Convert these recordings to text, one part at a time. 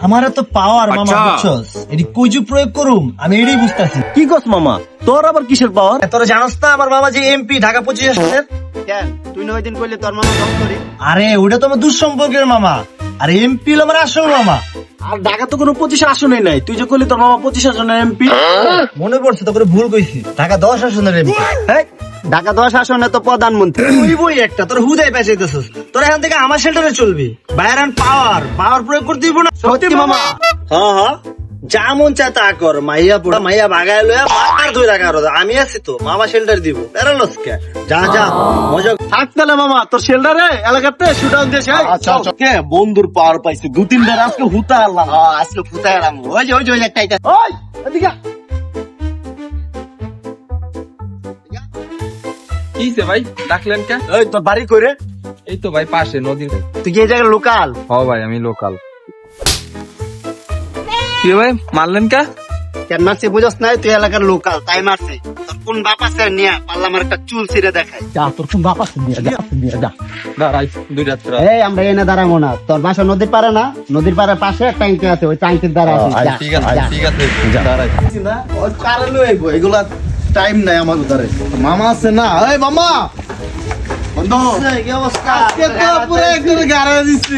আমার তো পাওয়ার মামা, বুঝছস? এটি কইজু প্রয়োগ করুম আমি এটাই বুঝতাছি। কি কস মামা, তোর আবার কিসের পাওয়ার? তোরা জানোস না আমার মামা যে এমপি ঢাকা 25 আসনের? কেন তুই না ওই দিন কইলে তোর মামা কম করি? আরে ওটা তো আমার দুঃসম্পর্কের মামা, আর এমপি হলো আমার আসল মামা। আর ঢাকা তো কোনো 25 আসনেই নাই, তুই যে কইলি তোর মামা 25 আসনের এমপি। মনে পড়ছে তো করে ভুল কইছি, ঢাকা 10 আসনের এমপি। ঢাকা 10 আসনে তো প্রধানমন্ত্রী। তুই বই একটা তোর হুদাই পেঁচাইতেছস। তোর এখান থেকে আমার শেল্টারে চলবি, বাইরে পাওয়ার প্রয়োগ করতে দিব না। সত্যি মামা? হ্যাঁ হ্যাঁ, যা মন চায় তা কর। মাইয়া বাগায় লয়া মার ধরে রাখা, আমি আছি তো, মামা শেল্টার দিব। বেরানোস কে? যা যা মজা থাক তাহলে মামা, তোর শেল্টারে এলাকাতে শুটাউন দেশে। আচ্ছা, আচ্ছা। কে বন্ধুর পাওয়ার পাইছে, 2-3 বার আজকে হুতা আল্লাহ। আজকে ফুটাই এলাম। ওই যে একটা এটা। ওই এদিকে আ। কিসে ভাই ডাকলেন কে? এই তোর বাড়ি কই রে? এই তো ভাই পাশে নদীর। তুই কি এই জায়গায় লোকাল? হ ভাই আমি লোকাল। কি ভাই মারলেন কে? কেন মারছি বুঝস নাই? তুই এলাকার লোকাল তাই মারছি। তোর কোন বাপ আছে নিয়ে পারলাম আমার একটা চুল ছিঁড়ে দেখাই। যা তোর কোন বাপ আছে নিয়ে যা। দাঁড়াই দুই রাত্র। এই আমরা এনে দাঁড়াবো না। তোর বাসা নদীর পারে না? নদীর পাড়ের পাশে একটা ট্যাঙ্কি আছে, ওই ট্যাঙ্কির দ্বারা যা। ঠিক আছে ঠিক আছে দাঁড়াই। না ওই কারে লইবো, এগুলা টাইম নাই আমার উদারে। মামা আছে না? এই মামা বন্ধু, কি অবস্থা? আজকে তো পুরো একদম গাড়ি দিছি।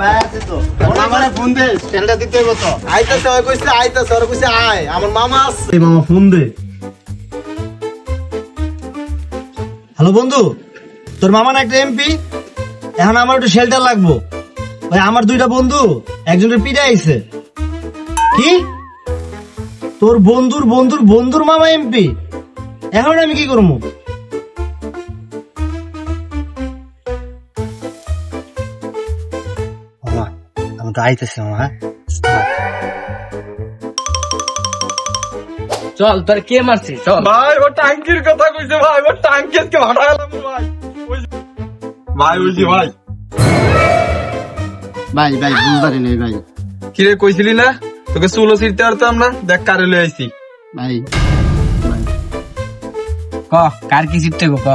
ভাই আছে তো। আমারে ফোন দে, স্ট্যান্ডে দিতে হইব তো। আইতাছে, ওই কইছে আইতাছে, ওর কইছে আয়, আমার মামা আছে। এই মামা ফোন দে। হ্যালো বন্ধু, তোর মামা না একটা এমপি, এখন আমার একটু শেল্টার লাগবো। ভাই আমার দুইটা বন্ধু একজনের পিঠে আইছে। কি? তোর বন্ধুর মামা এমপি? এখন আমি কি করবো? মামা আমি তো আইতেছি মামা। হ্যাঁ চল তোর কে মারছে চল। ভাই ও টাঙ্কির কথা কইছে ভাই, ও টাঙ্কি আজকে ভাড়া গেলাম ভাই। ভাই বুঝছি ভাই। ভাই বুঝবারি নেই ভাই। কিরে কইছিলি না তোকে চুলো ছিড়তে পারতাম না? দেখ কারে লই আইছি। ভাই ক কার কি চিঠতে গো ক।